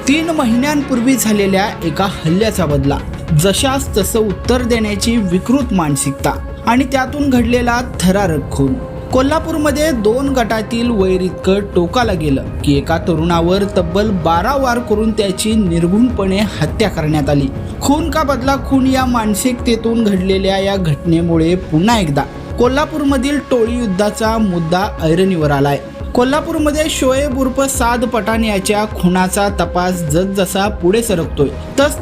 3 महिन्यांपूर्वी झालेल्या एका हल्ल्याचा बदला, जशास तसं उत्तर देण्याची विकृत मानसिकता आणि त्यातून घडलेला थरारक खून। कोल्हापूरमध्ये 2 गटातील वैर इतकं टोकाला गेलं की एका तरुणावर तब्बल 12 वार करून त्याची निर्घृणपणे हत्या करण्यात आली। खून का बदला खून या मानसिकतेतून घडलेल्या या घटनेमुळे पुन्हा एकदा कोल्हापूरमधील टोळी युद्धाचा मुद्दा ऐरणीवर आलाय। कोल्हापूरमध्ये शोएब उर्फ साद पठाण याच्या खुनाचा तपास जसजसा पुढे सरकतोय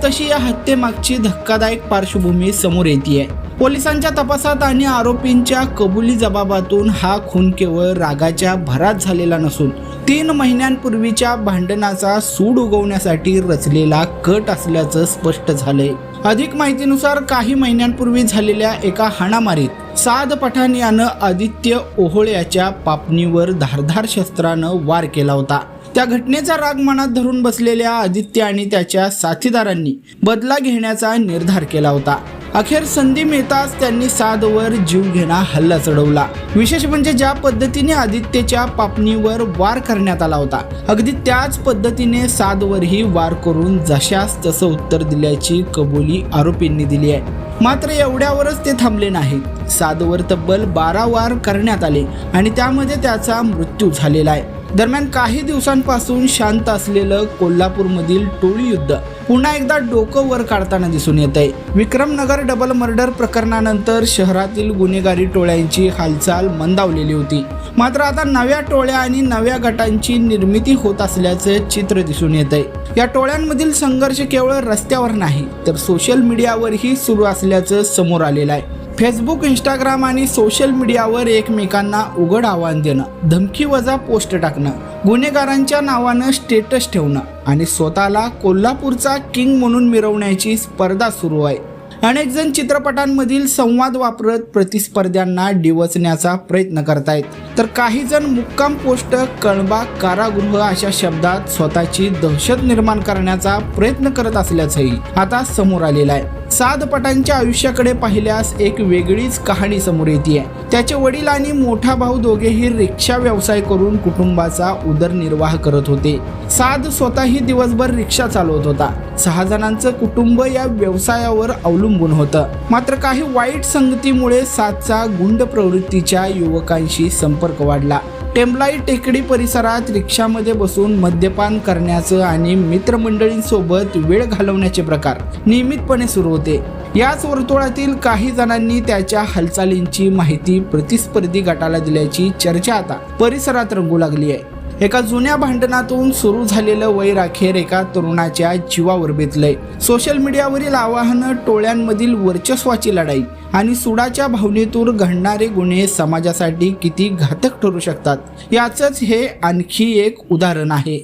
तशी या हत्येमागची धक्कादायक पार्श्वभूमी समोर येते। पोलिसांच्या तपासात आणि आरोपींच्या कबुली जबाबातून हा खून केवळ रागाच्या भरात झालेला नसून 3 महिन्यांपूर्वीच्या भांडणाचा सूड उगवण्यासाठी रचलेला कट असल्याचं स्पष्ट झालंय। अधिक माहितीनुसार काही महिन्यांपूर्वी झालेल्या एका हाणामारीत साद पठाण यानं आदित्य ओहोळ याच्या पापणीवर धारदार शस्त्रानं वार केला होता। त्या घटनेचा राग मनात धरून बसलेल्या आदित्य आणि त्याच्या साथीदारांनी बदला घेण्याचा निर्धार केला होता। अखेर संधी मिळताच त्यांनी सादवर जीवघेणा हल्ला चढवला। विशेष म्हणजे ज्या पद्धतीने आदित्यच्या पापणीवर वार करण्यात आला होता, अगदी त्याच पद्धतीने सादवरही वार करून जशास तसं उत्तर दिल्याची कबुली आरोपींनी दिली आहे। मात्र एवढ्यावरच ते थांबले नाहीत। सादवर तब्बल 12 वार करण्यात आले आणि त्यामध्ये त्याचा मृत्यू झालेला आहे। दरम्यान काही दिवसांपासून शांत असलेलं कोल्हापूरमधील टोळी युद्ध पुन्हा एकदा डोकं वर काढताना दिसून येत आहे। विक्रमनगर डबल मर्डर प्रकरणानंतर शहरातील गुन्हेगारी टोळ्यांची हालचाल मंदावलेली होती। मात्र आता नव्या टोळ्या आणि नव्या गटांची निर्मिती होत असल्याचं चित्र दिसून येत आहे। या टोळ्यांमधील संघर्ष केवळ रस्त्यावर नाही तर सोशल मीडियावरही सुरू असल्याचं समोर आलेलं आहे। फेसबुक, इंस्टाग्राम आणि सोशल मीडियावर एकमेकांना उघड आव्हान देणं, धमकीवजा पोस्ट टाकणं, गुन्हेगारांच्या नावानं स्टेटस ठेवणं आणि स्वतःला कोल्हापूरचा किंग म्हणून मिरवण्याची स्पर्धा सुरू आहे। अनेक जण चित्रपटांमधील संवाद वापरत प्रतिस्पर्ध्यांना डिवचण्याचा प्रयत्न करतायत, तर काही जण मुक्काम पोस्ट, कळबा, कारागृह अशा शब्दात स्वतःची दहशत निर्माण करण्याचा प्रयत्न करत असल्याचंही आता समोर आलेलं आहे। साद पठाणच्या आयुष्याकडे पाहिल्यास एक वेगळीच कहाणी समोर येते। त्याचे वडील आणि मोठा भाऊ दोघेही रिक्षा व्यवसाय करून कुटुंबाचा उदरनिर्वाह करत होते। साद स्वतःही दिवसभर रिक्षा चालवत होता। 6 जणांचं कुटुंब या व्यवसायावर अवलंबून होतं। मात्र काही वाईट संगतीमुळे सादचा गुंड प्रवृत्तीच्या युवकांशी संपर्क वाढला। टेंबलाई टेकडी परिसरात रिक्षामध्ये बसून मद्यपान करण्याचं आणि मित्रमंडळींसोबत वेळ घालवण्याचे प्रकार नियमितपणे सुरू होते। याच वर्तुळातील काही जणांनी त्याच्या हालचालींची माहिती प्रतिस्पर्धी गटाला दिल्याची चर्चा आता परिसरात रंगू लागली आहे। एका जुन्या भांडणातून सुरू झालेलं वैर अखेर एका तरुणाच्या जीवावर बेतलंय। सोशल मीडियावरील आवाहनं, टोळ्यांमधील वर्चस्वाची लढाई आणि सुडाच्या भावनेतून घडणारे गुन्हे समाजासाठी किती घातक ठरू शकतात याचंच हे आणखी एक उदाहरण आहे।